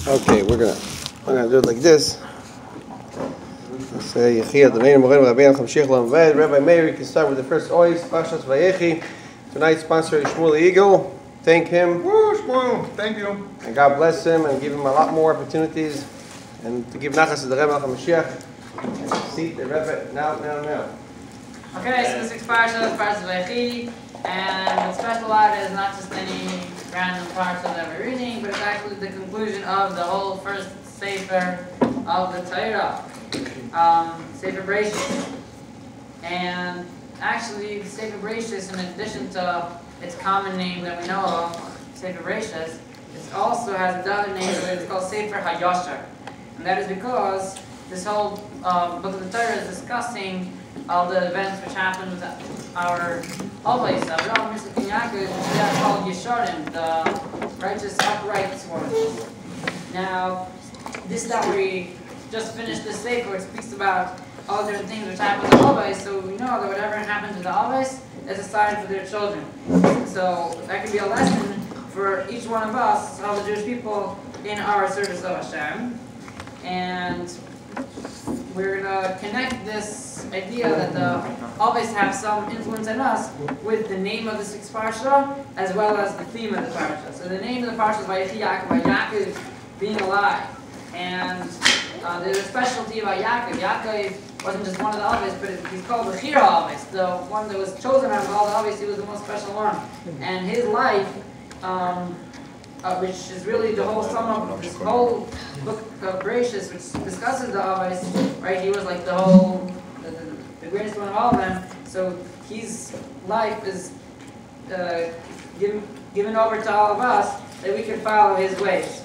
Okay, I'm gonna do it like this. Say Yechi Adonai Moren Rabbi Elkayam Lamed. Rabbi Meir, you can start with the first ois, Parshat Vayechi. Tonight's sponsor is Shmuel Eagle. Thank him. Woo, Shmuel, thank you. And God bless him and give him a lot more opportunities. And to give nachas to the Rebbe Mashiach. And to seat the Rebbe now. Okay, so the sixth parsha is Parshat Vayechi, and what's special about it is not just any random parsha that we're reading, but it's actually the conclusion of the whole first sefer of the Torah, Sefer Bereshis. And actually, Sefer Bereshis, in addition to its common name that we know of, Sefer Bereshis, it also has another name that is called Sefer HaYashar. And that is because this whole book of the Torah is discussing all the events which happened with our always Avraham, Yitzchak, and Yaakov, which they are called Yesharim, the righteous, upright ones. Now, this that we just finished this sefer, it speaks about all the different things which happened to the always, so we know that whatever happened to the always is a sign for their children. So that could be a lesson for each one of us, all the Jewish people, in our service of Hashem. And we're going to connect this idea that the always have some influence on us with the name of the sixth parsha as well as the theme of the parsha. So the name of the parsha is Vayechi Yaakov, by Yaakov being alive. And there's a specialty about Yaakov. Yaakov wasn't just one of the always, but he's called the Chira always, the one that was chosen out of all the always. He was the most special one. And his life, which is really the whole sum of this whole book of Bereshis, which discusses the always, right? He was like the greatest one of all of them. So his life is given over to all of us that we can follow his ways,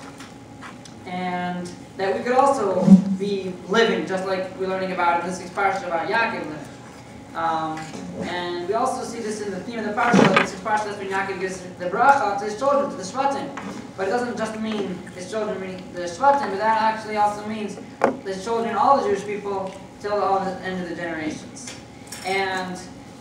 and that we could also be living just like we're learning about in this sixth parsha about Yaakov living. And we also see this in the theme of the parsha. The sixth parsha, that's when Yaakov gives the bracha to his children, to the Shvatim. But it doesn't just mean his children, meaning the Shvatim, but that actually also means his children, all the Jewish people, till the end of the generations. And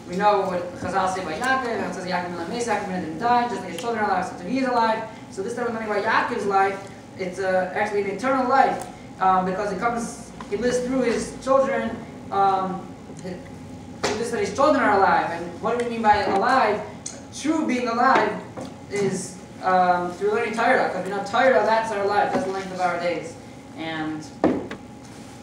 we know what Chazal say about Yaakov. It says Yaakov didn't die, just like his children are alive, so he's alive. So this time we're learning about Yaakov's life. It's actually an eternal life, because he lives through his children. That his children are alive. And what do we mean by alive? True being alive is through learning Torah. Because we know Torah, that's our life. That's the length of our days. And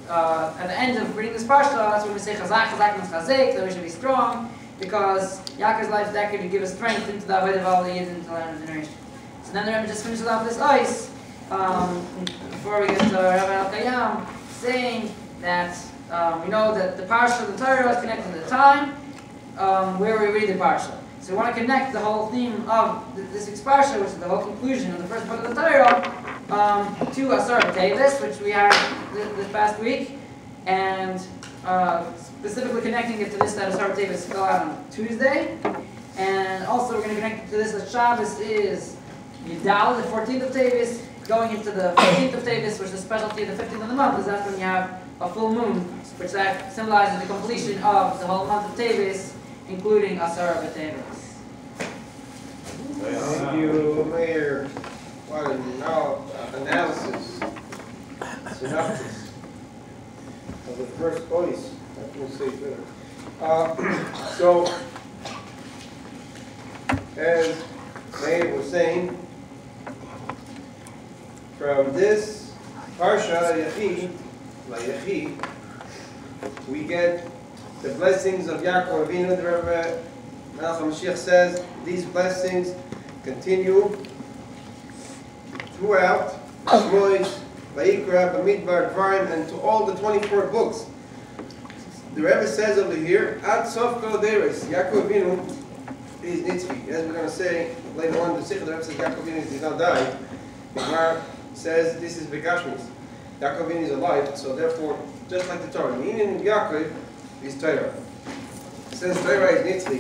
at the end of reading this parsha, that's when we say Chazak, Chazak, and Chazek, that we should be strong, because Yaakov's life is actually to give us strength into the avodah of all the years into the end of the generation. So then the Rebbe just finishes off this ice before we get to Eyal Elkayam, saying that we know that the parsha of the Torah is connected to the time where we read the parsha. So we want to connect the whole theme of this sixth parsha, which is the whole conclusion of the first book of the Torah, to Asar B'Teves, which we had this past week, and specifically connecting it to this that Asar B'Teves fell out on Tuesday. And also we're going to connect it to this that Shabbos is Yidal, the 14th of Teves, going into the 15th of Teves, which is the specialty of the 15th of the month, because that's when you have a full moon, which that symbolizes the completion of the whole month of Teves, including Asar B'Teves. Thank you, Mayor. What an analysis, synopsis of the first voice. I can say better. So, as Mayor was saying, from this Parsha Yechi, we get the blessings of Yaakov Avinu. The Rebbe Mashiach says these blessings continue throughout Shmois, Vayikra, Bamidbar, Dvarim, and to all the 24 books. The Rebbe says over here, Ad Sof Kol Deres, Yaakov Avinu is Nitzchi. As we're going to say later on, the Sikh, the Rebbe says Yaakov Avinu did not die. The Gemara says this is Begashmis. Yaakov Avinu is alive, so therefore, just like the Torah, meaning Yaakov is Torah. Since Torah is Nitzchi,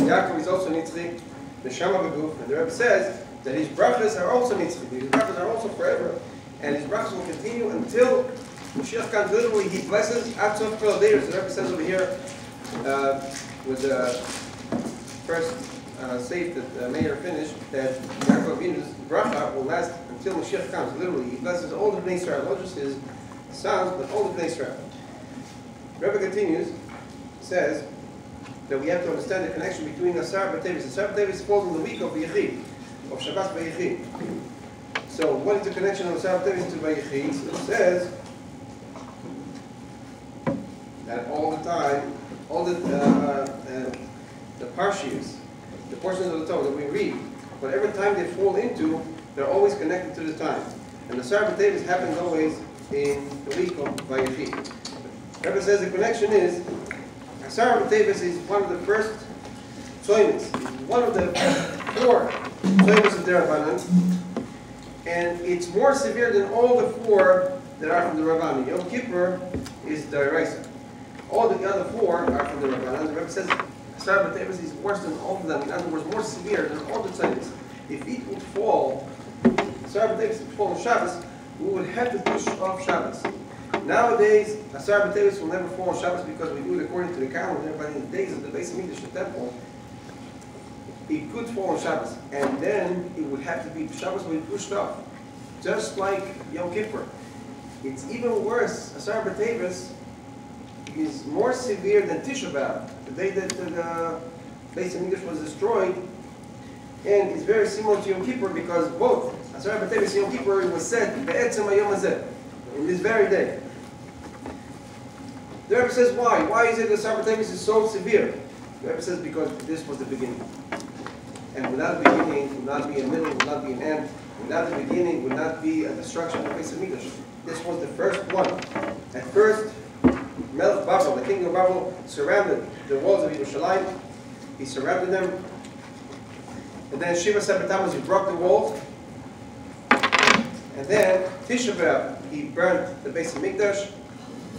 Yaakov is also Nitzchi, the Shama Beguf, and the Rebbe says that his brachas are also Nitzchi. His brachas are also forever, and his brachas will continue until Mashiach comes. Literally, he blesses Ad Sof Kol Deres. The Rebbe says over here with the first safe that Meir finished, that Yaakov Avinu's bracha will last until Mashiach comes. Literally, he blesses all the Bnei Israel, not just his sons, but all the Bnei Israel. Rebbe continues, says that we have to understand the connection between Asar B'Tevis. Asar B'Tevis falls in the week of Yechi, of Shabbos Vayechi. So, what is the connection of Asar B'Tevis to Vayechi? So it says that all the time, all the Parshias, the portions of the Torah that we read, whatever time they fall into, they're always connected to the time. And the Asar B'Tevis happens always in the week of Vayechi. Rebbe says the connection is, Asar B'Tevis is one of the first tzoynos, one of the 4 tzoynos of the Rabbanan, and it's more severe than all the 4 that are from the Rabbanan. Yom Kippur is the Deraisa. All the other 4 are from the Rabbanan. The Rebbe says Asar B'Tevis is worse than all of them. In other words, more severe than all the tzoynos. If it would fall, Asar B'Tevis would fall on Shabbos, we would have to push off Shabbos. Nowadays, Asar B'Tevis will never fall on Shabbos because we do it according to the calendar, but in the days of the Beis Hamikdash, the temple, it could fall on Shabbos, and then it would have to be, Shabbos will be pushed off, just like Yom Kippur. It's even worse. Asar B'Tevis is more severe than Tisha B'Av, the day that the Beis Hamikdash was destroyed, and it's very similar to Yom Kippur because both Asar B'Tevis and Yom Kippur was said Be'etzem HaYom Hazeh, in this very day. The Rebbe says why? Why is it that Asar B'Tevis is so severe? The Rebbe says because this was the beginning. And without a beginning would not be a middle, would not be an end. Without a beginning would not be a destruction of the Beis Hamikdash. This was the first one. At first, Melech Babel, the king of Babel, surrounded the walls of Yerushalayim. He surrounded them. And then Shiva Sabbath he broke the walls. And then Tisha B'Av, he burned the Beis Hamikdash.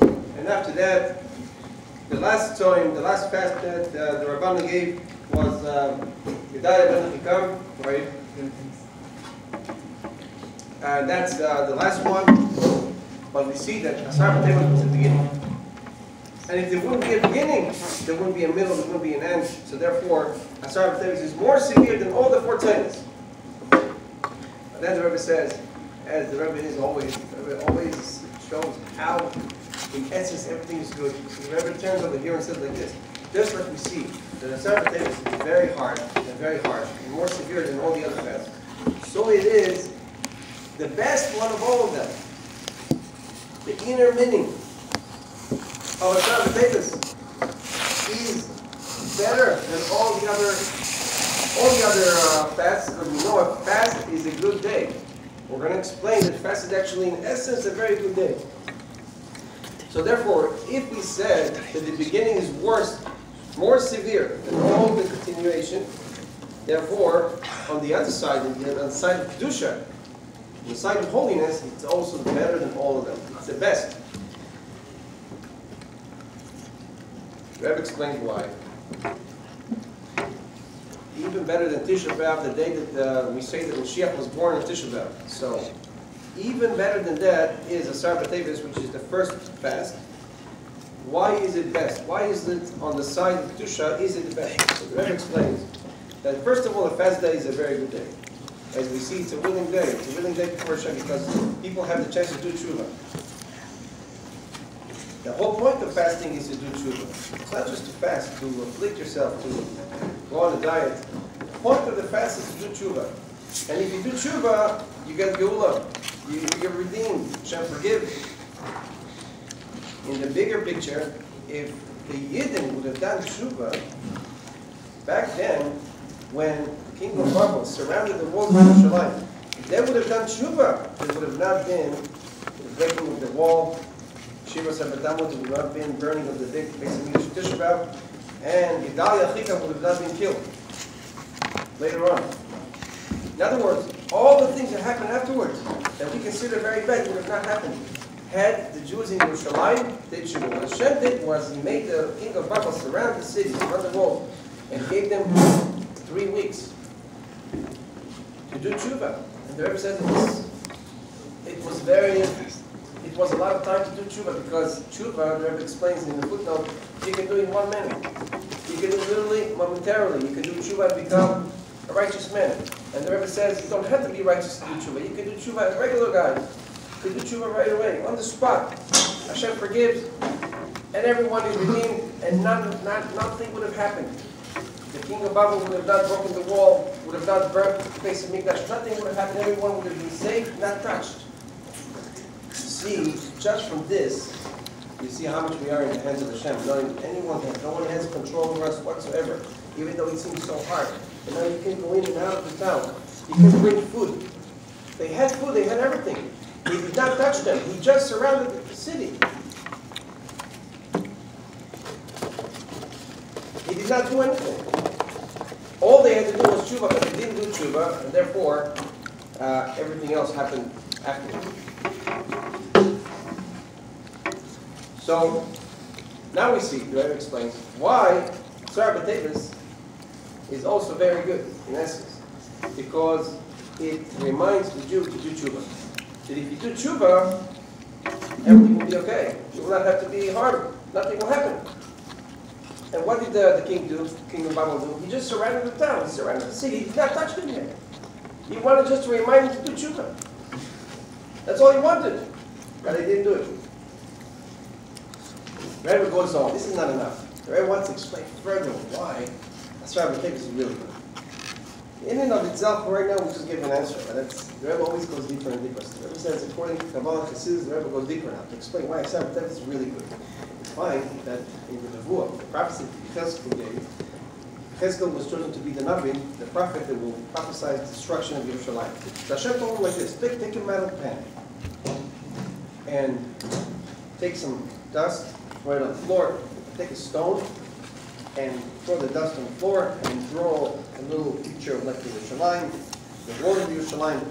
And after that, the last time, the last fast that the Rabbanan gave was Eyal Elkayam, right? And that's the last one. But we see that Asar B'Tevis was the beginning. And if there wouldn't be a beginning, there wouldn't be a middle, there wouldn't be an end. So therefore, Asar B'Tevis is more severe than all the 4 tzoynos. But then the Rebbe says, as the Rebbe is always, the Rebbe always shows how, in essence, everything is good. So the Rebbe turns over here and says like this. Just like we see, that Asar B'Tevis is very hard and harsh, and more severe than all the other fasts. So it is the best one of all of them. The inner meaning of Asar B'Tevis is better than all the other fasts, because we know a fast is a good day. We're going to explain that fast is actually, in essence, a very good day. So therefore, if we said that the beginning is worse, more severe than all the continuation, therefore, on the other side, on the side of Kedusha, on the side of holiness, it's also better than all of them. It's the best. The Rebbe explains why. Even better than Tisha B'Av, the day that we say that Mashiach was born on Tisha B'Av. So, even better than that is Asar B'Tevis, which is the first fast. Why is it best? Why is it on the side of Kedusha, is it the best? So the Rebbe explains that first of all, the fast day is a very good day. As we see, it's a willing day. It's a willing day before Hashem because people have the chance to do tshuva. The whole point of fasting is to do tshuva. It's not just to fast, to afflict yourself, to go on a diet. The point of the fast is to do tshuva. And if you do tshuva, you get geula. You get redeemed. Hashem forgive. In the bigger picture, if the Yidden would have done tshuva, back then, when the king of Babel surrounded the walls of Yerushalayim, if they would have done tshuva, there would have not been the breaking of the wall, Shiva Sabbath, there would not have been burning of the big Beis Hamikdash Tisha B'Av, and Eyal Elkayam would have not been killed later on. In other words, all the things that happened afterwards that we consider very bad would have not happened had the Jews in Yerushalayim did tshuva. What Hashem did was He made the king of Babel surround the city, surround the wall, and gave them 3 weeks to do tshuva. And the Rebbe says it was a lot of time to do tshuva because tshuva, the Rebbe explains in the footnote, you can do in 1 minute. You can do literally, momentarily. You can do tshuva and become a righteous man. And the Rebbe says you don't have to be righteous to do tshuva. You can do tshuva as a regular guy. You can do tshuva right away, on the spot. Hashem forgives, and everyone is redeemed, and nothing would have happened. The king of Babel would have not broken the wall, would have not burnt the face of Mikdash. Nothing would have happened. Everyone would have been safe, not touched. See, just from this, you see how much we are in the hands of Hashem. No one has control over us whatsoever, even though it seems so hard. And now you can go in and out of the town. You can bring food. They had food, they had everything. He did not touch them. He just surrounded the city. He did not do anything. All they had to do was tshuva, but they didn't do tshuva, and therefore everything else happened afterwards. So now we see, the Rebbe explains why Tzar B'Tevis is also very good in essence, because it reminds the Jew to do tshuva. That if you do tshuva, everything will be okay. You will not have to be hard. Nothing will happen. And what did the king do? The king of Babel do? He just surrounded the town. He surrounded the city. He did not touch them yet. He wanted just to remind him to do tshuva. That's all he wanted. But he didn't do it. The Rebbe goes on. This is not enough. The Rebbe wants to explain further why Tzar B'Tevis is really good. In and of itself, right now, we just give an answer. But the Rebbe always goes deeper and deeper. The Rebbe says, according to Kabbalah Chassidus, the Rebbe goes deeper now to explain why Tzar B'Tevis is really good. We find that in the Nevuah, the prophecy that Yechezkel gave, Yechezkel was chosen to be the Navi, the prophet that will prophesy the destruction of Yerushalayim. So Hashem told him like this: take a metal pen and take some dust, throw it on the floor, take a stone, and throw the dust on the floor and draw a little picture of like the Yerushalayim, the wall of Yerushalayim,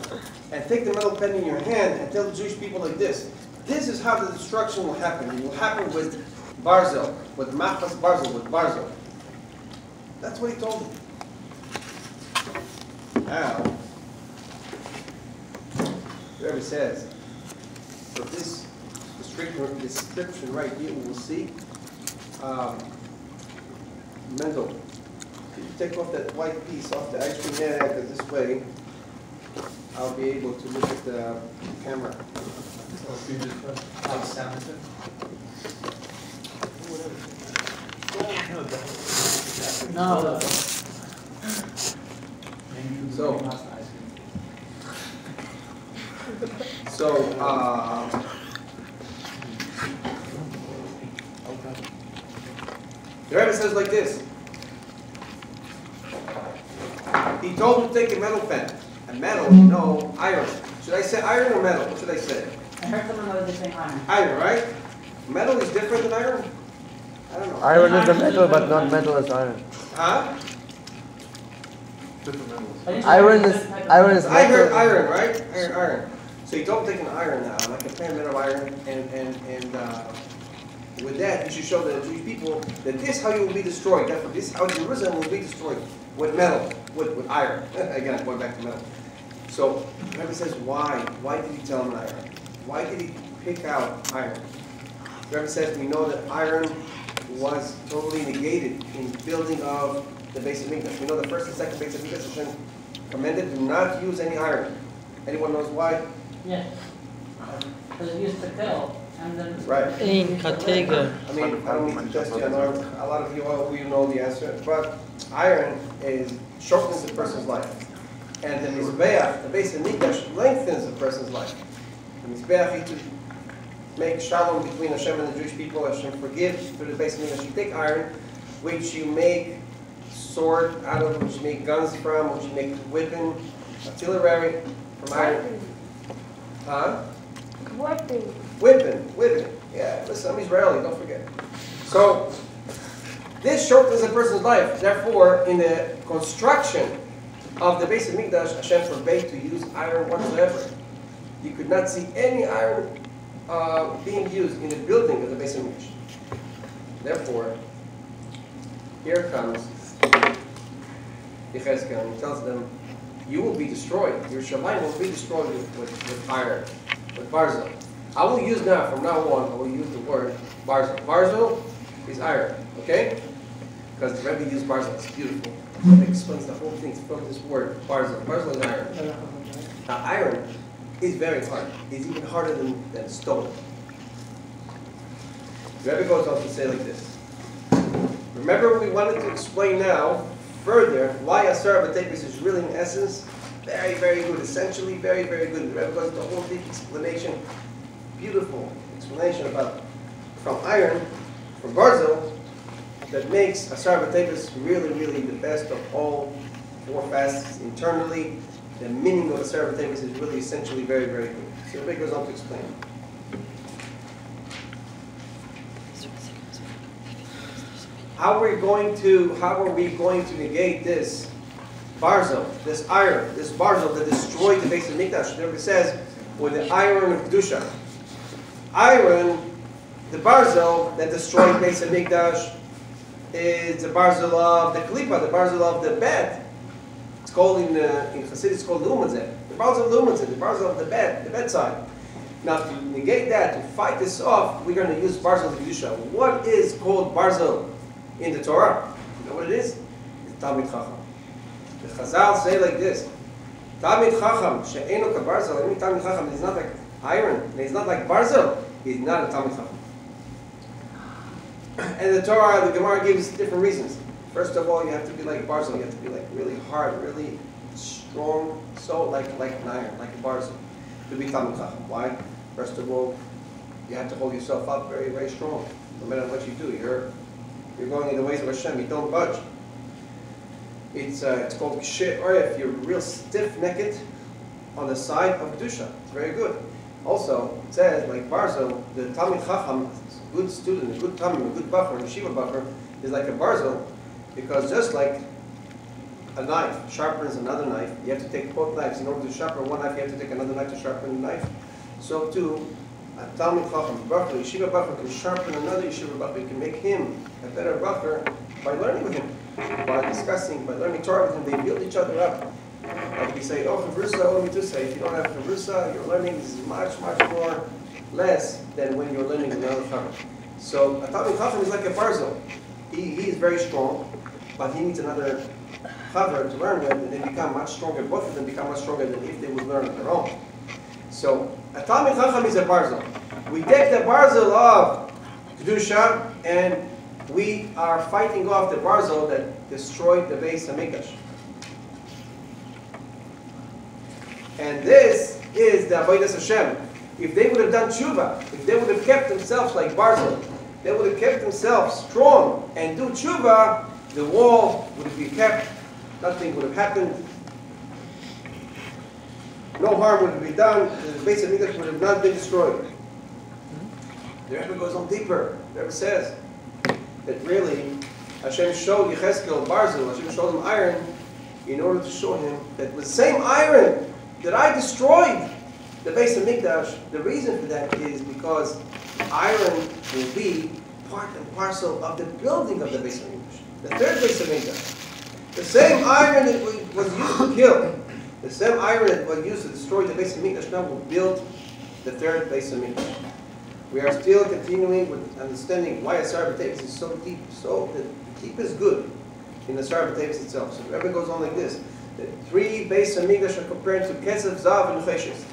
and take the metal pen in your hand and tell the Jewish people like this: this is how the destruction will happen. It will happen with Barzel, with Machas Barzel, with Barzel. That's what he told them. Now, the Rebbe says, for this description right here, we will see, Mendel, if you take off that white piece off the ice cream head this way, I'll be able to look at the camera. So if you just put how sound it? No. So, the Rebbe says like this. He told him to take a metal pen. A metal, no, iron. Should I say iron or metal? What should I say? I heard someone that was just saying iron. Iron, right? Metal is different than iron? I don't know. Iron is a metal, but not metal is iron. Huh? Iron is metal. I heard iron, right? Iron. So you don't take an iron now, like a pan of iron, and with that, you should show the Jewish people that this is how you will be destroyed. Therefore, this is how Jerusalem will be destroyed with metal, with iron. Again, I'm going back to metal. So the Rebbe says, why? Why did he tell him iron? Why did he pick out iron? The Rebbe says we know that iron was totally negated in building of the base of Mikdash. We know the first and second base of Mikdash, Hashem commanded do not use any iron. Anyone knows why? Yeah. Because it used to kill. And then Right. In Katega. I mean, I don't need to test you. I know a lot of you know the answer. But iron shortens a person's life. And the Mizbeach, the base of Mikdash, lengthens a person's life. The Mizbeach is to make shalom between Hashem and the Jewish people. Hashem forgives through the base of Mikdash. You take iron, which you make sword out of, which you make guns from, which you make weapon, artillery from iron. Huh? Whipping. Yeah, listen, I'm Israeli, don't forget. So, this shortens a person's life. Therefore, in the construction of the base of Mikdash, Hashem forbade to use iron whatsoever. You could not see any iron being used in the building of the base of Mikdash. Therefore, here comes Yechezkel and he tells them, you will be destroyed. Your Yerushalayim will be destroyed with iron, with Barzel. I will use now, from now on, I will use the word Barzel. Barzel is iron. Okay? Because the Rebbe used barzel. It's beautiful. It explains the whole thing from this word, barzel. Barzel is iron. Now, iron is very hard. It's even harder than stone. The Rebbe goes on to say like this. Remember, we wanted to explain now further why Asar B'Tevis is really, in essence, very, very good. Essentially, very, very good. The Rebbe goes into a whole deep explanation, beautiful explanation about from iron, from barzel, that makes Asar B'Tevis really, really the best of all 4 fasts internally. The meaning of Asar B'Tevis is really essentially very, very good. So the Rebbe goes on to explain. How are we going to negate this barzel, this iron, this barzel that destroyed the base of Mikdash? It says, with the iron of Kedusha. Iron, the barzel that destroyed the base of Mikdash, is the barzel of the klipa, the barzel of the bed. It's called in Chassidus, it's called the umazeh. The barzel of the umazeh, the barzel of the bed, the bedside. Now, to negate that, to fight this off, we're going to use barzel of Kedusha. What is called barzel in the Torah? You know what it is? It's Talmid Chacham. The Chazal say like this: Talmid Chacham she'eno kabarzel. Any Talmid Chacham is not like iron. He's not like barzel. He's not a Talmid Chacham. And the Torah, the Gemara gives different reasons. First of all, you have to be like barzel. You have to be like really hard, really strong, so like an iron, like a barzel, to be Talmid Chacham. Why? First of all, you have to hold yourself up very, very strong. No matter what you do, you're going in the ways of Hashem. You don't budge. It's called Kshe Oref. You're real stiff-necked on the side of Kedusha. It's very good. Also, it says, like barzel, the Talmid Chacham, a good student, a good Talmid, a good Bacher, a Yeshiva Bacher, is like a barzel, because just like a knife sharpens another knife, you have to take both knives. In order to sharpen one knife, you have to take another knife to sharpen the knife. So too, a Talmid Chacham, Bacher, Yeshiva Bacher can sharpen another Yeshiva Bacher. You can make him a better Bacher by learning with him, by discussing, by learning Torah with him. They build each other up. Like we say, oh, Chavrusa, what do we say? If you don't have Chavrusa, your learning is much, much more less than when you're learning with another Chacham. So a Talmid Chacham is like a barzel. He is very strong, but he needs another Chaver to learn with, and they become much stronger. Both of them become much stronger than if they would learn on their own. So a Talmid Chacham is a barzel. We take the barzel of Kedusha, and we are fighting off the barzel that destroyed the base of Mikdash. And this is the Avodas Hashem. If they would have done tshuva, if they would have kept themselves like barzel, they would have kept themselves strong and do tshuva, the wall would have been kept, nothing would have happened, no harm would have been done, the base of Mikdash would have not been destroyed. The Rebbe goes on deeper. The Rebbe says that really Hashem showed Yecheskel barzel, Hashem showed him iron, in order to show him that with the same iron that I destroyed the base of Mikdash. The reason for that is because iron will be part and parcel of the building of the base of Mikdash, the third base of Mikdash. The same iron that was used to kill, the same iron that was used to destroy the base of Mikdash now will build the third base of Mikdash. We are still continuing with understanding why Asar B'Tevis is so deep, so deep is good in Asar B'Tevis itself. So the Rebbe goes on like this. The 3 base of Mikdash are compared to Kesef, Zav, and Cheshes.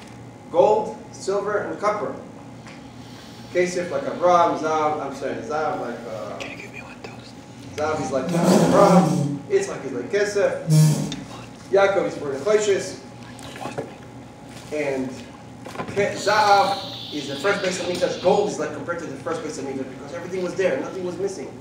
Gold, silver, and copper. Kesef like Abraham, Zav like... Can you give me 1,000? Zav is like Abraham, Yitzchak is like Kesef, Yaakov is for the Cheshes, and Zav is the first base of Mikdash. Gold is like compared to the first base of Mikdash because everything was there, nothing was missing.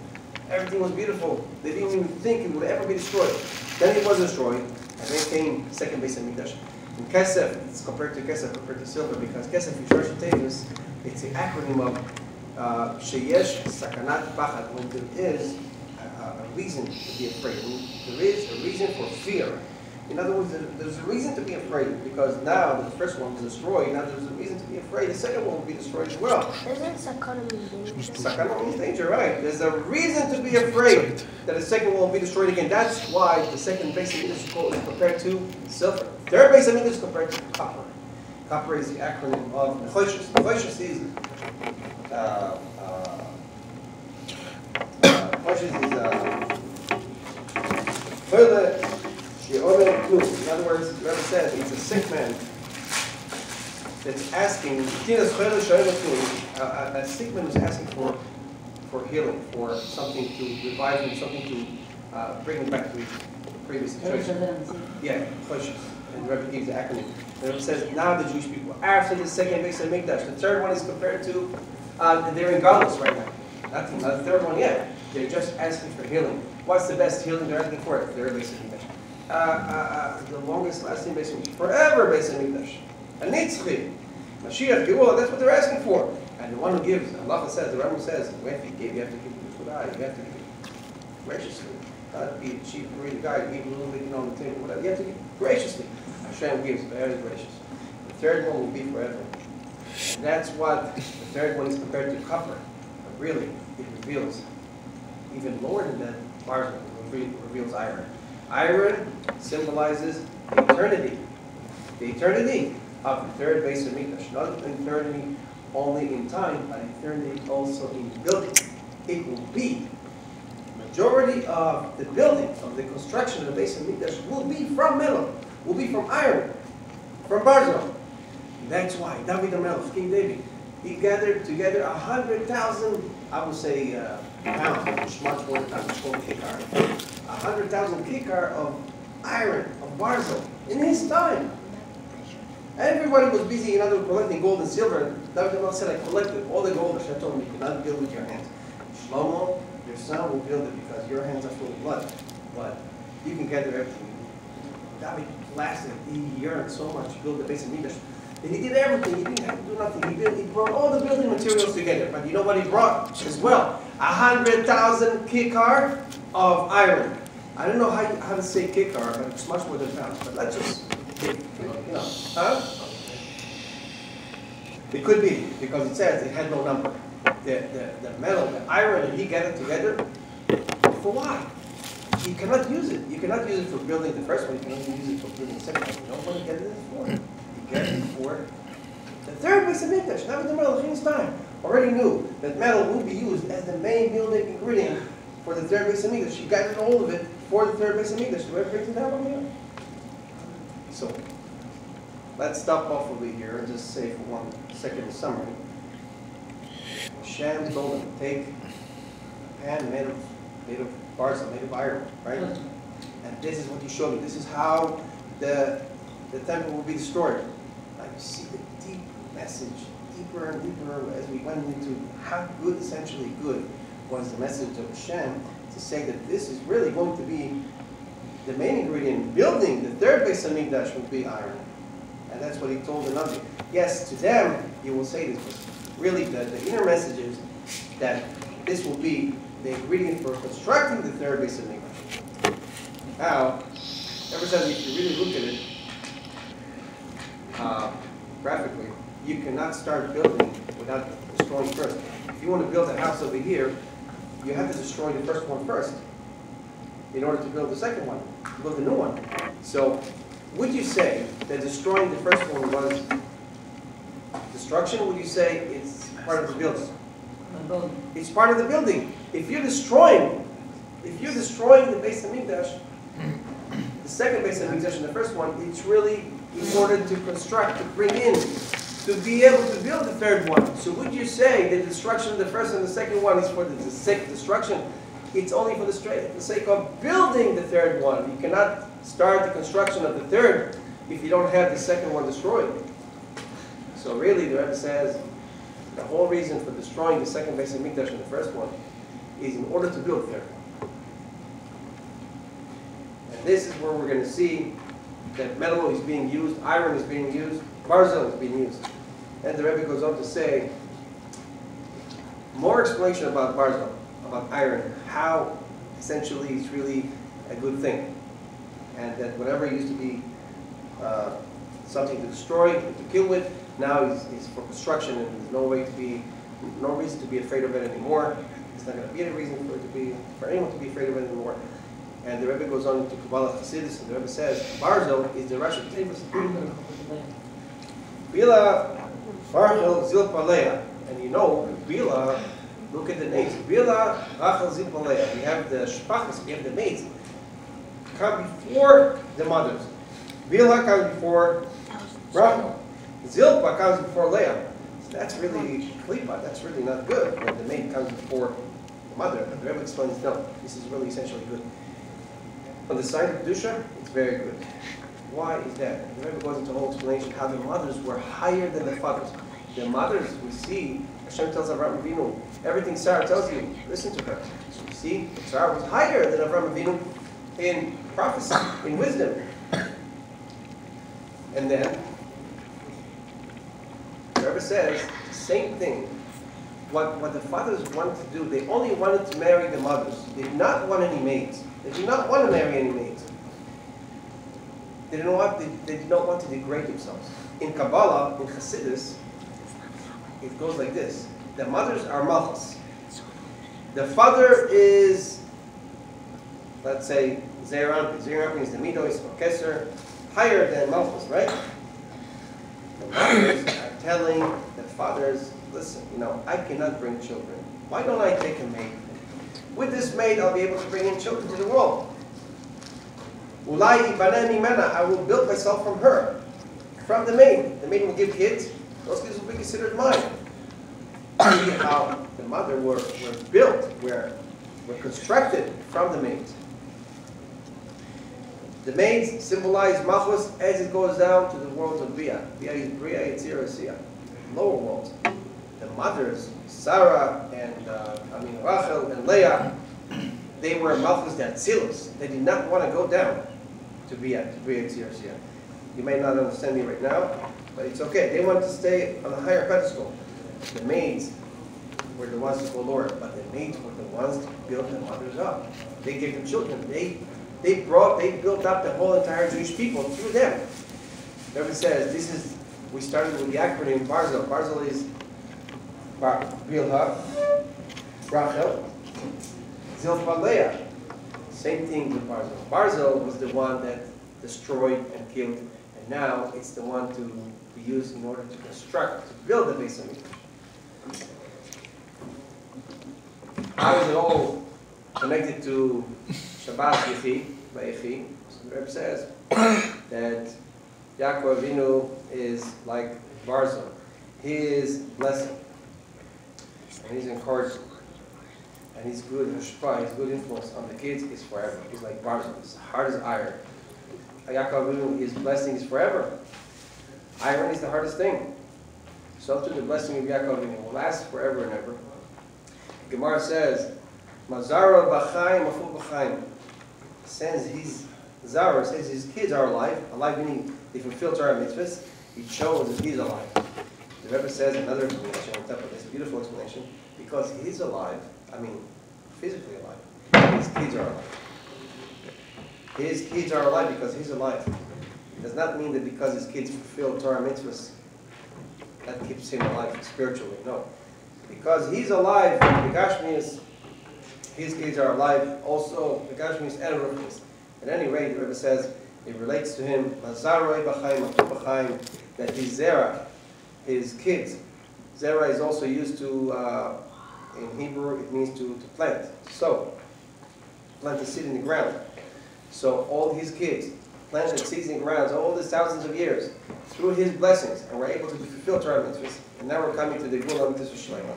Everything was beautiful. They didn't even think it would ever be destroyed. Then it was destroyed, and then came the second base of Mikdash. And Kesef, it's compared to Kesef, compared to silver, because Kesef, in Parshat Tevis, it's the acronym of Sheyesh Sakanat Pachad, when there is a reason to be afraid. When there is a reason for fear. In other words, there's a reason to be afraid, because now the first one was destroyed, now there's a reason to be afraid, the second one will be destroyed as well. Isn't sakana mean danger? Sakana means danger, right. There's a reason to be afraid that the second one will be destroyed again. That's why the second base of Mikdash is compared to silver. Third base of Mikdash is compared to copper. Copper is the acronym of Vayechi. Vayechi is Choshes is Choyle she'omer klum. In other words, the Rebbe says it's a sick man that's asking. Tinas choyle she'omer klum. A sick man is asking for healing, for something to revive him, something to bring him back to his previous situation. Yeah, Choshes. And the Rebbe gives the acronym. The Rebbe says now the Jewish people, after the second base of Mikdash, the third one is compared to, they're in Galus right now. Not the third one yet. They're just asking for healing. What's the best healing they're asking for? Third base of Mikdash. The longest lasting base of Mikdash. Forever base of Mikdash. A Nitzchi. Mashiach, Geula, that's what they're asking for. And the one who gives, Allah says, the Rambam says, if you give, you have to give it you have to give it graciously. Not be a cheap, greedy guy, give a little bit on the table, whatever. You have to give graciously. Hashem gives, very gracious. The third one will be forever. And that's what the third one is compared to copper. But really, it reveals even lower than that, Barzil reveals iron. Iron symbolizes eternity. The eternity of the third base of Mikdash. Not eternity only in time, but eternity also in building. It will be majority of the building, of the construction of the base of Mikdash will be from metal, will be from iron, from Barzil. That's why David HaMelech, King David, he gathered together 100,000, I would say, pounds, which much more than pounds, called kikar. 100,000 kikar of iron, of Barzil, in his time. Everybody was busy, collecting gold and silver. David HaMelech said, I collected all the gold. Hashem told me, you cannot build with your hands. Shlomo, your son will build it because your hands are full of blood. But you can gather everything. David lasted, he yearned so much to build the base of Mikdash. And he did everything, he didn't have to do nothing. He brought all the building materials together. But you know what he brought as well? 100,000 kikar of iron. I don't know how to say kikar, but it's much more than pounds. But let's just, huh? It could be, because it says it had no number. The metal, the iron that he gathered together, for what? You cannot use it. You cannot use it for building the first one. You can only use it for building the second one. You don't want to get it for. You get it for the third base of Mikdash. David HaMelech in his time already knew that metal would be used as the main building ingredient for the third base of Mikdash. He gathered all of it for the third base of Mikdash. Whoever brings it down over here. So let's stop off over here and just say for 1 second summary. Hashem told him to take a pan made of Barzil, made of iron, right? And this is what he showed me. This is how the temple will be destroyed. Now you see the deep message, deeper and deeper as we went into how good, essentially good, was the message of Hashem to say that this is really going to be the main ingredient in building the third base of Mikdash will be iron. And that's what he told the Navi. Yes, to them, you will say this, but really the inner message is that this will be the ingredient for constructing the third base of Mikdash. Now, ever since if you really look at it graphically, you cannot start building without destroying first. If you want to build a house over here, you have to destroy the first one first in order to build the second one, to build the new one. So, would you say that destroying the first one was destruction, or would you say it's part of the building? It's part of the building. If you're destroying the base of Mikdash, the second base of Mikdash and the first one, it's really in order to construct, to bring in, to be able to build the third one. So would you say that the destruction of the first and the second one is for the sake of destruction? It's only for the sake of building the third one. You cannot start the construction of the third if you don't have the second one destroyed. So really, the Rebbe says, the whole reason for destroying the second base of Mikdash and the first one is in order to build the third one. And this is where we're going to see that metal is being used, iron is being used, Barzil is being used. And the Rebbe goes on to say, more explanation about Barzil, about iron, how essentially it's really a good thing. And that whatever used to be something to destroy, to kill with, now is for construction, and there's no reason to be afraid of it anymore. There's not going to be any reason for anyone to be afraid of it anymore. And the Rebbe goes on to Kabbalah Chassidus, and the Rebbe says, Barzil is the Russian Bila Barchel Zil Palea. And you know, Bila Look at the names. Bila, Rachel, Zilpa, Leah. We have the shpachas, we have the maids. Come before the mothers. Bila comes before Rachel. Zilpa comes before Leah. So that's really klipa. That's really not good when the maid comes before the mother. But the Rebbe explains, no, this is really essentially good. On the side of Kedusha, it's very good. Why is that? The Rebbe goes into a whole explanation how the mothers were higher than the fathers. The mothers, we see, Hashem tells Avraham Avinu, everything Sarah tells you, listen to her. So you see, Sarah was higher than Avraham Avinu in prophecy, in wisdom. And then, the Rebbe says, the same thing. What the fathers wanted to do, they only wanted to marry the mothers. They did not want any maids. They did not want to marry any maids. They did not want to degrade themselves. In Kabbalah, in Chassidus, it goes like this. The mothers are malchus. The father is, let's say, Zeranpin. Zeranpin is the midos or keser, higher than malchus, right? The mothers are telling the fathers, listen, I cannot bring children. Why don't I take a maid? With this maid, I'll be able to bring in children to the world. I will build myself from her, from the maid. The maid will give kids. Those kids will be considered mine. See how the mother were built, were constructed from the maids. The maids symbolize Malchus as it goes down to the world of Bria. Bria is Bria, Yetzirah, Sia. Lower worlds. The mothers, Sarah and Rachel and Leah, they were Malchus Datzilus. They did not want to go down to Bria, Yetzirah, Sia. You may not understand me right now, but it's okay. They wanted to stay on a higher pedestal. The maids were the ones to go lower, but the maids were the ones to build the mothers up. They gave them children. They built up the whole entire Jewish people through them. Rebbe says, we started with the acronym Barzel. Barzel is Bilha, Rachel, Zilpa, Leah. Same thing with Barzel. Barzel was the one that destroyed and killed, and now it's the one to be used in order to construct, to build the base of Mikdash. How is it all connected to Shabbat Yechi, Vayechi? So the Rebbe says that Yaakov Avinu is like Barzel. His blessing, and his encouragement, and his good hashpah, his good influence on the kids is forever. He's like Barzel. He's hard as iron. Yaakov Avinu, his blessing is forever. Iron is the hardest thing. So too the blessing of Yaakov Avinu will last forever and ever. Gemara says, Mazara b'chaim afu b'chaim. Says his kids are alive meaning they fulfill Torah mitzvahs. It shows that he's alive. The Rebbe says another explanation on top of this, beautiful explanation, because he's alive, physically alive, his kids are alive. His kids are alive because he's alive. It does not mean that because his kids fulfill Torah mitzvahs, that keeps him alive spiritually. No. Because he's alive, the Gashmias, his kids are alive, also the Gashmias and Ruchnis. At any rate, the Rebbe says, it relates to him, Mazaroi b'chaim, Atu b'chaim, that his Zerah, his kids. Zerah is also used to, in Hebrew, it means to plant, sow, plant a seed in the ground. So all his kids planted seeds in the ground all these thousands of years through his blessings, and we're able to fulfill Torah mitzvahs. And now we're coming to the Gula Mitzvah Shleima.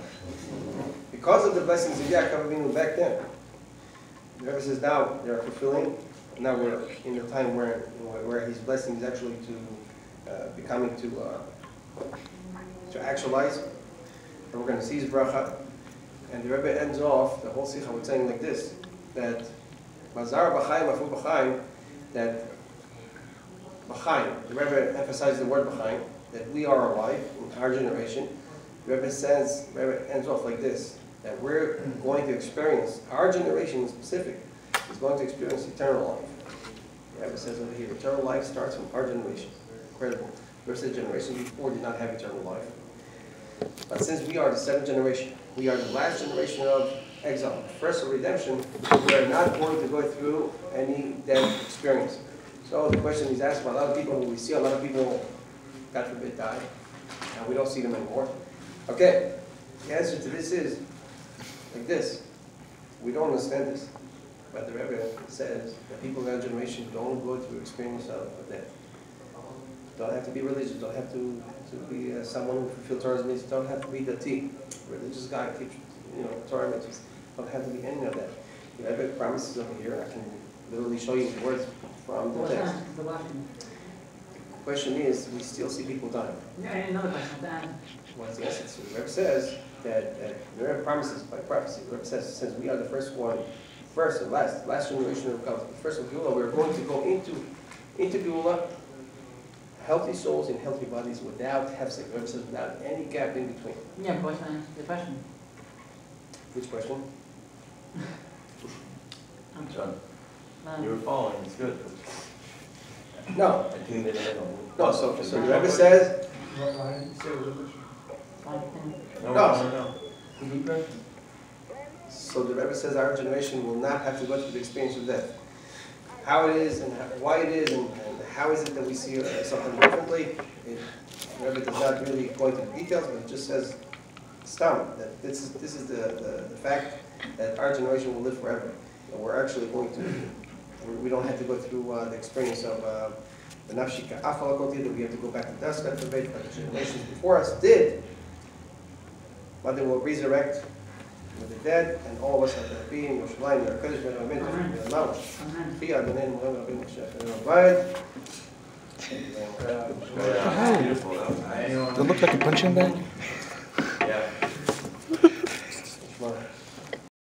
Because of the blessings of Yaakov Avinu back then, the Rebbe says now they're fulfilling. Now we're in the time where his blessing is actually becoming to actualize. And we're going to see his bracha. And the Rebbe ends off the whole sikha with saying like this, that Mazar b'chaim afu b'chaim, that b'chaim, the Rebbe emphasized the word b'chaim, that we are alive in our generation. The Rebbe ends off like this, that we're going to experience, our generation in specific, is going to experience eternal life. The Rebbe says over here, eternal life starts from our generation. Incredible. The rest of the generation before did not have eternal life. But since we are the seventh generation, we are the last generation of exile, first of redemption, we are not going to go through any death experience. So the question is asked by a lot of people, we see a lot of people, God forbid, die, and we don't see them anymore. Okay, the answer to this is, like this. We don't understand this. But the Rebbe says that people of our generation don't go through experience of death. Don't have to be religious, don't have to be someone who fulfills Torah's needs, don't have to be dati, religious guy, teach, Torah mitzvahs. Don't have to be any of that. The Rebbe promises over here, I can literally show you words from the text. The question is, we still see people dying. Yeah, another question. What's the essence? The Rebbe says that the Rebbe promises by prophecy. The Rebbe says, since we are the first and last generation of God, the first of Geula, we're going to go into Geula, healthy souls in healthy bodies without hefsek. The Rebbe says without any gap in between. Yeah, question. The question. Which question? John, you were following, it's good. No. I tuned in the middle. No, so the Rebbe says, No. so the Rebbe says our generation will not have to go through the experience of death. How it is and why it is and how is it that we see something differently. The Rebbe does not really go into the details, but it just says, that this is the fact that our generation will live forever. And we're actually going to, we don't have to go through the experience of the nafshika afalakoti, that we have to go back to Daskat to but the generations before us did. But they will resurrect with the dead, and all of us are going to be in Yerushalayim, the Kodesh Ben Amen, the Mamash. Fiyah B'nei Muhammad Ben Shef Ben Abayid. Beautiful. Does it look like a punching bag?